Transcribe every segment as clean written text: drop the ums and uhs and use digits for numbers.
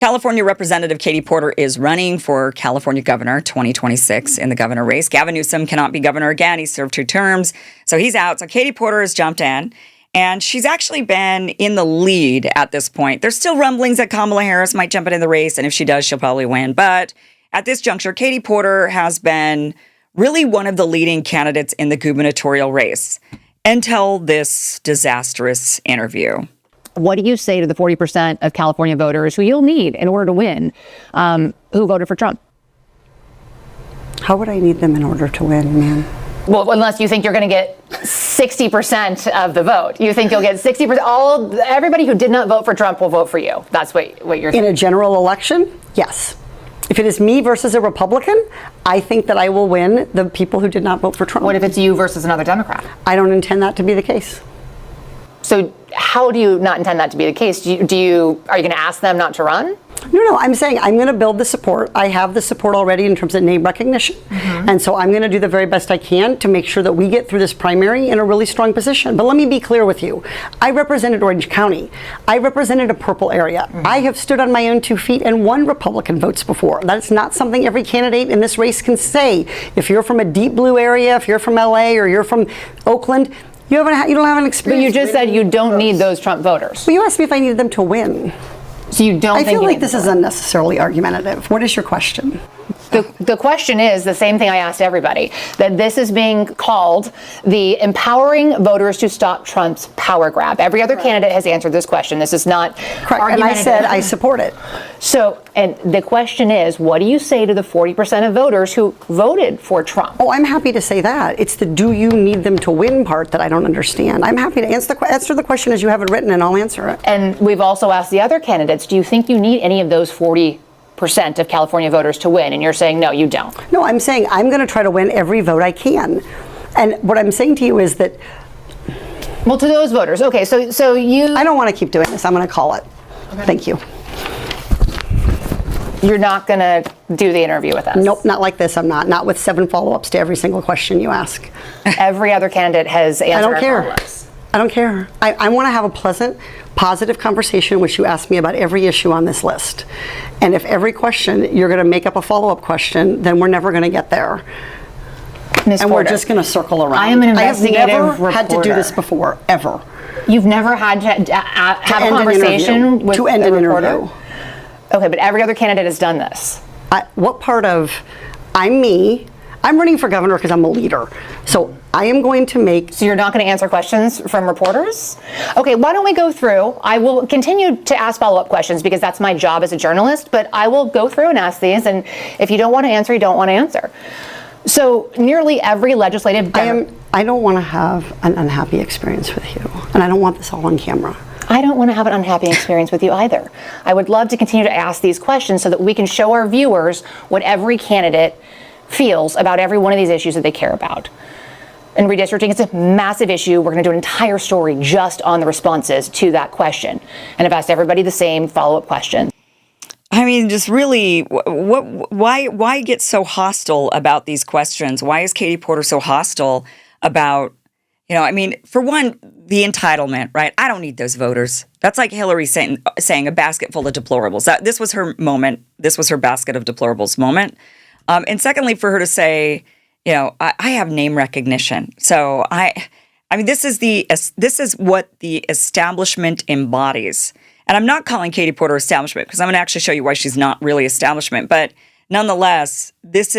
California Representative Katie Porter is running for California governor 2026 in the governor race. Gavin Newsom cannot be governor again. He served 2 terms, so he's out. So Katie Porter has jumped in, and she's actually been in the lead at this point. There's still rumblings that Kamala Harris might jump into the race, and if she does, she'll probably win. But at this juncture, Katie Porter has been really one of the leading candidates in the gubernatorial race until this disastrous interview. What do you say to the 40% of California voters who you'll need in order to win, who voted for Trump? How would I need them in order to win, man? Well, unless you think you're going to get 60% of the vote. You think you'll get 60%. Everybody who did not vote for Trump will vote for you. That's what you're saying. In a general election, yes. If it is me versus a Republican, I think that I will win the people who did not vote for Trump. What if it's you versus another Democrat? I don't intend that to be the case. So how do you not intend that to be the case? Are you going to ask them not to run? No, I'm saying I'm going to build the support. I have the support already in terms of name recognition. And so I'm going to do the very best I can to make sure that we get through this primary in a really strong position. But let me be clear with you. I represented Orange County. I represented a purple area. I have stood on my own 2 feet and won Republican votes before. That's not something every candidate in this race can say. If you're from a deep blue area, if you're from LA or you're from Oakland, you don't have an experience. But you just said you don't need those Trump voters. Well, you asked me if I needed them to win. So you don't think I feel like this is unnecessarily argumentative. What is your question? The question is the same thing I asked everybody, that this is being called the empowering voters to stop Trump's power grab. Every other candidate has answered this question. This is not correct. And I said I support it. So, and the question is, what do you say to the 40% of voters who voted for Trump? Oh, I'm happy to say that. It's the do you need them to win part that I don't understand. I'm happy to answer the question as you have it written, and I'll answer it. And we've also asked the other candidates, do you think you need any of those 40% of California voters to win? And you're saying, no, you don't. No, I'm saying I'm going to try to win every vote I can. And what I'm saying to you is that... Well, to those voters, okay, so you... I don't want to keep doing this. I'm going to call it. Okay. Thank you. You're not going to do the interview with us? Nope, not like this. I'm not. Not with 7 follow-ups to every single question you ask. Every other candidate has answered our follow-ups. I don't care. I want to have a pleasant, positive conversation in which you ask me about every issue on this list. And if every question you're going to make up a follow-up question, then we're never going to get there. Ms. And Porter, we're just going to circle around. I am an investigative I have never reporter. had to do this before, ever. You've never had to have a conversation with to end an reporter? interview. Okay, but every other candidate has done this. What part of I'm me? I'm running for governor because I'm a leader. So I am going to make... So you're not going to answer questions from reporters? Okay, why don't we go through? I will continue to ask follow-up questions because that's my job as a journalist, but I will go through and ask these, and if you don't want to answer, you don't want to answer. So nearly every legislative... I don't want to have an unhappy experience with you, and I don't want this all on camera. I don't want to have an unhappy experience with you either. I would love to continue to ask these questions so that we can show our viewers what every candidate feels about every one of these issues that they care about. And redistricting is a massive issue. We're going to do an entire story just on the responses to that question. And I've asked everybody the same follow-up question. I mean, just really, why get so hostile about these questions? Why is Katie Porter so hostile about, I mean, for one, the entitlement, right? I don't need those voters. That's like Hillary saying a basket full of deplorables. This was her moment. This was her basket of deplorables moment. And secondly, for her to say, I have name recognition. So I mean, this is what the establishment embodies. And I'm not calling Katie Porter establishment because I'm going to actually show you why she's not really establishment. But nonetheless, these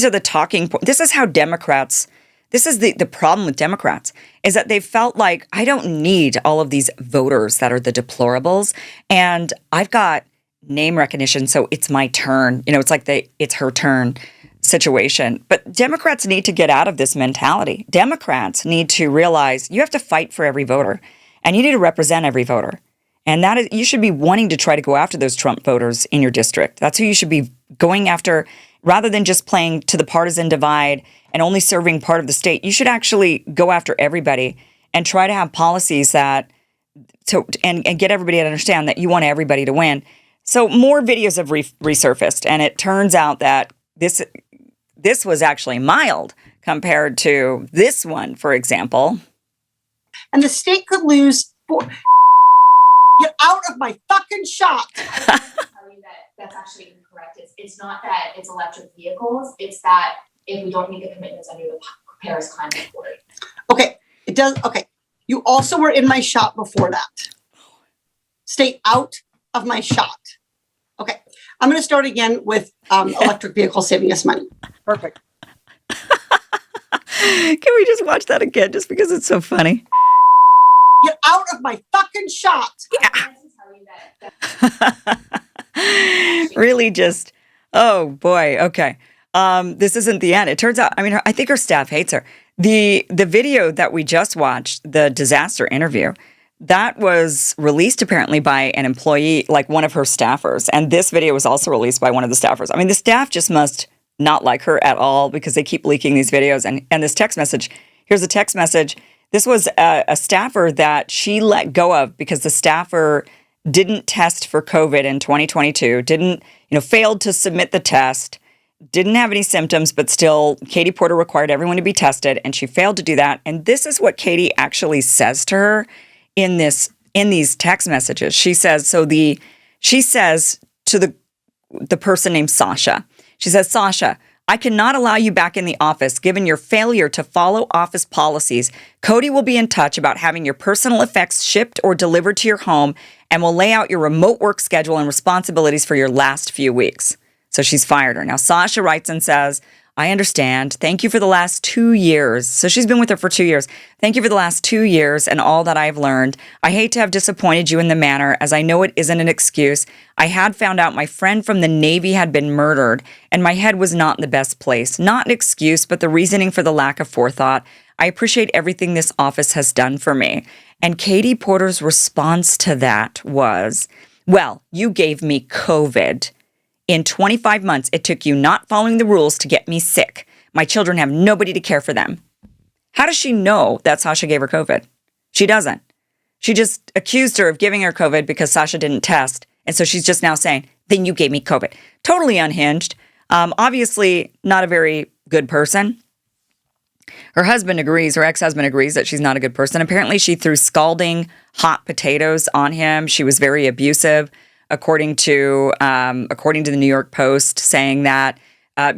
are the talking points. This is how Democrats. This is the problem with Democrats is that they felt like I don't need all of these voters that are the deplorables, and I've got name recognition, so it's my turn. It's like it's her turn situation. But Democrats need to get out of this mentality. Democrats need to realize you have to fight for every voter, and you need to represent every voter. And that is, you should be wanting to try to go after those Trump voters in your district. That's who you should be going after, rather than just playing to the partisan divide and only serving part of the state. You should actually go after everybody and try to have policies and get everybody to understand that you want everybody to win. So more videos have resurfaced, and it turns out that this was actually mild compared to this one, for example. And the state could lose. Get out of my fucking shop. it's not that it's electric vehicles, it's that if we don't meet the commitments under the Paris Climate Accord. Okay, it does. Okay, you also were in my shot before that. Stay out of my shot. Okay, I'm going to start again with electric vehicles saving us money. Perfect. Can we just watch that again just because it's so funny? Get out of my fucking shot. I wanted to tell you that Really just, oh boy, okay. This isn't the end. It turns out, I mean, I think her staff hates her. The video that we just watched, the disaster interview, that was released apparently by an employee, like one of her staffers. And this video was also released by one of the staffers. I mean, the staff just must not like her at all because they keep leaking these videos. And this text message, here's a text message. This was a staffer that she let go of because the staffer didn't test for COVID in 2022, failed to submit the test, didn't have any symptoms, but still Katie Porter required everyone to be tested and she failed to do that. And this is what Katie actually says to her in these text messages. She says to the person named Sasha. She says, "Sasha, I cannot allow you back in the office given your failure to follow office policies. Cody will be in touch about having your personal effects shipped or delivered to your home and will lay out your remote work schedule and responsibilities for your last few weeks." So she's fired her. Now, Sasha writes and says, "I understand. Thank you for the last 2 years." So she's been with her for 2 years. "Thank you for the last 2 years and all that I've learned. I hate to have disappointed you in the manner, as I know it isn't an excuse. I had found out my friend from the Navy had been murdered, and my head was not in the best place. Not an excuse, but the reasoning for the lack of forethought. I appreciate everything this office has done for me." And Katie Porter's response to that was, "Well, you gave me COVID. In 25 months, it took you not following the rules to get me sick. My children have nobody to care for them." How does she know that Sasha gave her COVID? She doesn't. She just accused her of giving her COVID because Sasha didn't test. And so she's just now saying, "Then you gave me COVID." Totally unhinged. Obviously not a very good person. Her husband agrees, her ex-husband agrees that she's not a good person. Apparently she threw scalding hot potatoes on him. She was very abusive. According to the New York Post, saying that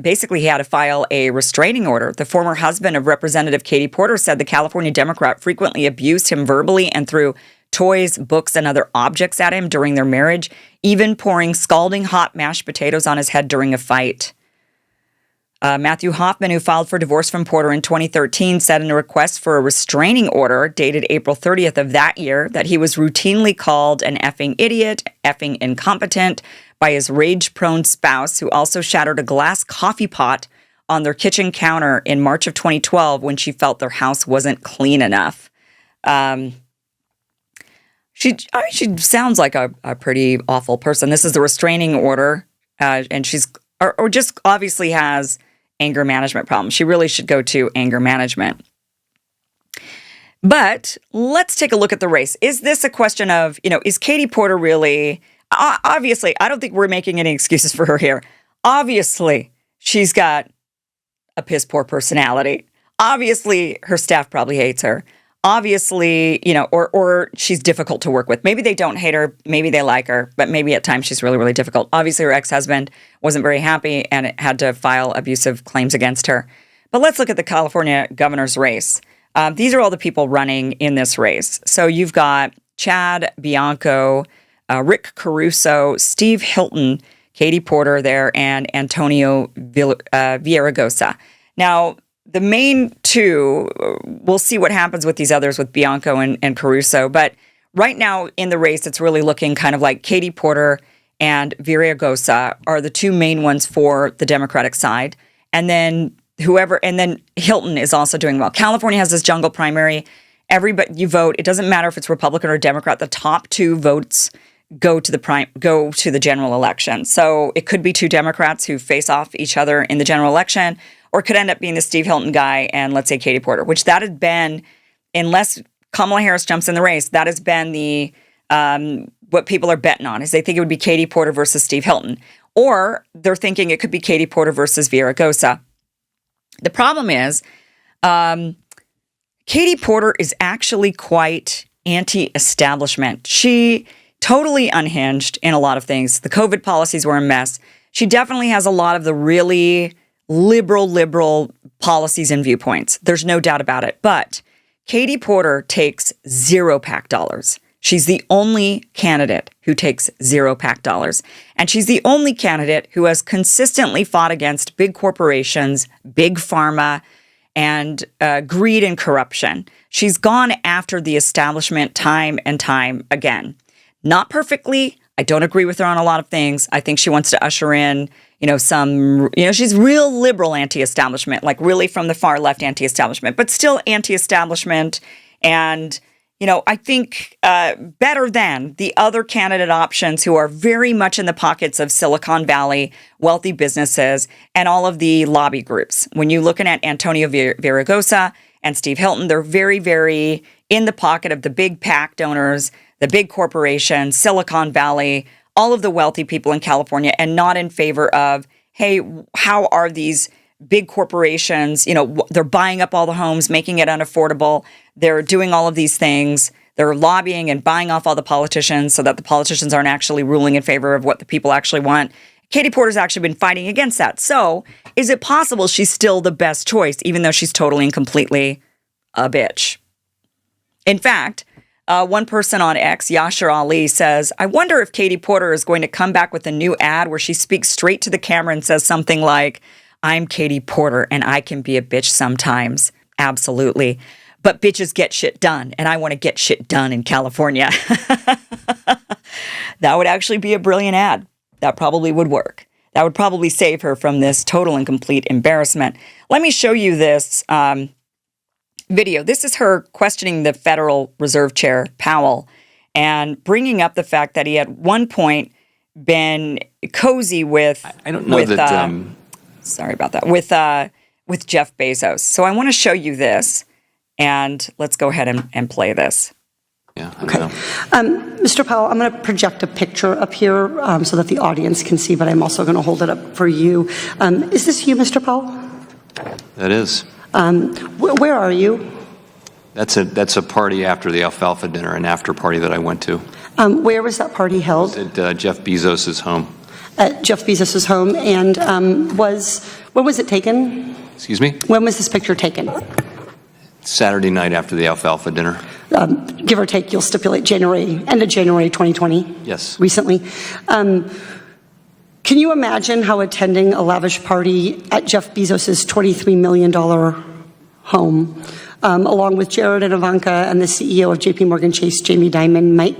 basically he had to file a restraining order. The former husband of Representative Katie Porter said the California Democrat frequently abused him verbally and threw toys, books, and other objects at him during their marriage, even pouring scalding hot mashed potatoes on his head during a fight. Matthew Hoffman, who filed for divorce from Porter in 2013, said in a request for a restraining order dated April 30th of that year that he was routinely called an effing idiot, effing incompetent by his rage-prone spouse, who also shattered a glass coffee pot on their kitchen counter in March of 2012 when she felt their house wasn't clean enough. She sounds like a pretty awful person. This is the restraining order, and she's or just obviously has anger management problems. She really should go to anger management. But let's take a look at the race. Is this a question of, is Katie Porter really, obviously, I don't think we're making any excuses for her here. Obviously, she's got a piss poor personality. Obviously, her staff probably hates her. Obviously, or she's difficult to work with. Maybe they don't hate her, maybe they like her, but maybe at times she's really, really difficult. Obviously, her ex-husband wasn't very happy and had to file abusive claims against her. But let's look at the California governor's race. These are all the people running in this race. So you've got Chad Bianco, Rick Caruso, Steve Hilton, Katie Porter there, and Antonio Villaraigosa. Now, the main two, we'll see what happens with these others with Bianco and Caruso. But right now in the race, it's really looking kind of like Katie Porter and Villaraigosa are the two main ones for the Democratic side. And then Hilton is also doing well. California has this jungle primary. Everybody, you vote. It doesn't matter if it's Republican or Democrat. The top two votes go to the general election. So it could be two Democrats who face off each other in the general election, or it could end up being the Steve Hilton guy and, let's say, Katie Porter, which that had been, unless Kamala Harris jumps in the race, that has been the what people are betting on, is they think it would be Katie Porter versus Steve Hilton. Or they're thinking it could be Katie Porter versus Villaraigosa. The problem is Katie Porter is actually quite anti-establishment. She totally unhinged in a lot of things. The COVID policies were a mess. She definitely has a lot of the really liberal policies and viewpoints. There's no doubt about it. But Katie Porter takes zero PAC dollars. She's the only candidate who takes zero PAC dollars. And she's the only candidate who has consistently fought against big corporations, big pharma, and greed and corruption. She's gone after the establishment time and time again. Not perfectly. I don't agree with her on a lot of things. I think she wants to usher in, she's real liberal anti-establishment, like really from the far left anti-establishment, but still anti-establishment. And, I think better than the other candidate options who are very much in the pockets of Silicon Valley, wealthy businesses, and all of the lobby groups. When you're looking at Antonio Villaraigosa and Steve Hilton, they're very, very in the pocket of the big PAC donors, the big corporations, Silicon Valley, all of the wealthy people in California, and not in favor of, hey, how are these big corporations, they're buying up all the homes, making it unaffordable. They're doing all of these things. They're lobbying and buying off all the politicians so that the politicians aren't actually ruling in favor of what the people actually want. Katie Porter's actually been fighting against that. So is it possible she's still the best choice, even though she's totally and completely a bitch? In fact, one person on X, Yashar Ali, says, I wonder if Katie Porter is going to come back with a new ad where she speaks straight to the camera and says something like, I'm Katie Porter and I can be a bitch sometimes. Absolutely. But bitches get shit done, and I want to get shit done in California. That would actually be a brilliant ad. That probably would work. That would probably save her from this total and complete embarrassment. Let me show you this video. This is her questioning the Federal Reserve Chair, Powell, and bringing up the fact that he at one point been cozy with... I don't know that... sorry about that. With Jeff Bezos. So I want to show you this, and let's go ahead and play this. Yeah, Okay. Mr. Powell, I'm going to project a picture up here so that the audience can see, but I'm also going to hold it up for you. Is this you, Mr. Powell? That is. Where are you? That's a party after the alfalfa dinner, an after party that I went to Where was that party held? at Jeff Bezos's home. At Jeff Bezos's home. And when was it taken? Excuse me? When was this picture taken? Saturday night after the alfalfa dinner. Give or take, you'll stipulate end of January 2020? Yes. Recently. Can you imagine how attending a lavish party at Jeff Bezos's $23 million home, along with Jared and Ivanka and the CEO of JP Morgan Chase, Jamie Dimon, might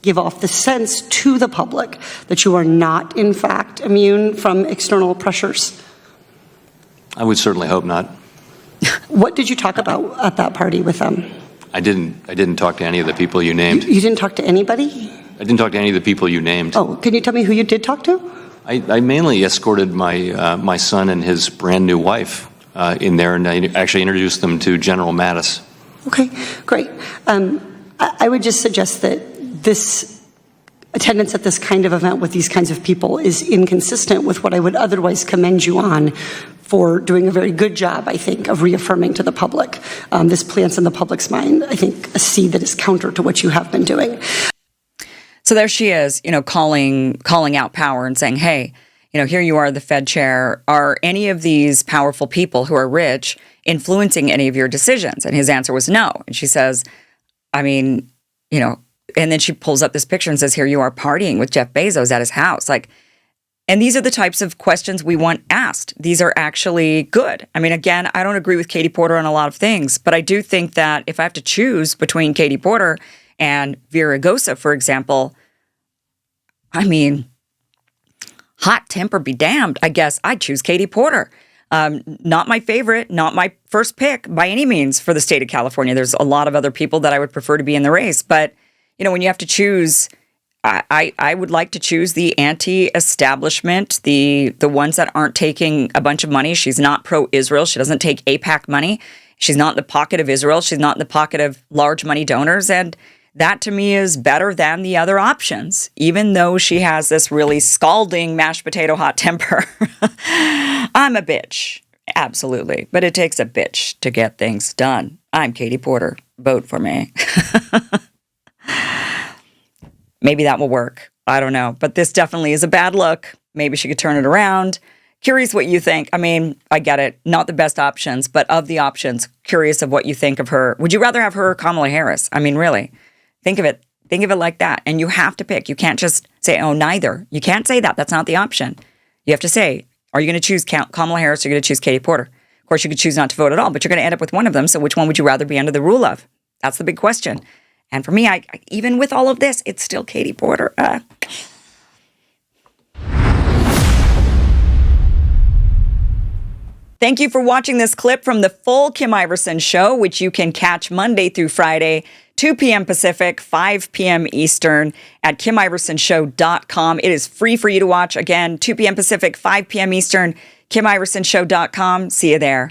give off the sense to the public that you are not, in fact, immune from external pressures? I would certainly hope not. What did you talk about at that party with them? I didn't talk to any of the people you named. You didn't talk to anybody? I didn't talk to any of the people you named. Oh, can you tell me who you did talk to? I mainly escorted my son and his brand new wife in there, and I actually introduced them to General Mattis. Okay, great. I would just suggest that this attendance at this kind of event with these kinds of people is inconsistent with what I would otherwise commend you on for doing a very good job, I think, of reaffirming to the public. This plants in the public's mind, I think, a seed that is counter to what you have been doing. So there she is, calling out power and saying, hey, here you are, the Fed chair. Are any of these powerful people who are rich influencing any of your decisions? And his answer was no. And she says, and then she pulls up this picture and says, here you are partying with Jeff Bezos at his house. And these are the types of questions we want asked. These are actually good. Again, I don't agree with Katie Porter on a lot of things, but I do think that if I have to choose between Katie Porter and Villaraigosa, for example, hot temper be damned. I guess I'd choose Katie Porter. Not my favorite, not my first pick by any means for the state of California. There's a lot of other people that I would prefer to be in the race, but when you have to choose, I would like to choose the anti-establishment, the ones that aren't taking a bunch of money. She's not pro-Israel. She doesn't take AIPAC money. She's not in the pocket of Israel. She's not in the pocket of large money donors. And that to me is better than the other options, even though she has this really scalding mashed potato hot temper. I'm a bitch. Absolutely. But it takes a bitch to get things done. I'm Katie Porter. Vote for me. Maybe that will work. I don't know. But this definitely is a bad look. Maybe she could turn it around. Curious what you think. I mean, I get it. Not the best options, but of the options, curious of what you think of her. Would you rather have her or Kamala Harris? I mean, really, think of it. Think of it like that. And you have to pick. You can't just say, oh, neither. You can't say that. That's not the option. You have to say, are you going to choose Kamala Harris or are you going to choose Katie Porter? Of course, you could choose not to vote at all, but you're going to end up with one of them. So which one would you rather be under the rule of? That's the big question. And for me, even with all of this, it's still Katie Porter. Thank you for watching this clip from the full Kim Iverson Show, which you can catch Monday through Friday, 2 p.m. Pacific, 5 p.m. Eastern at KimIversonShow.com. It is free for you to watch. Again, 2 p.m. Pacific, 5 p.m. Eastern, KimIversonShow.com. See you there.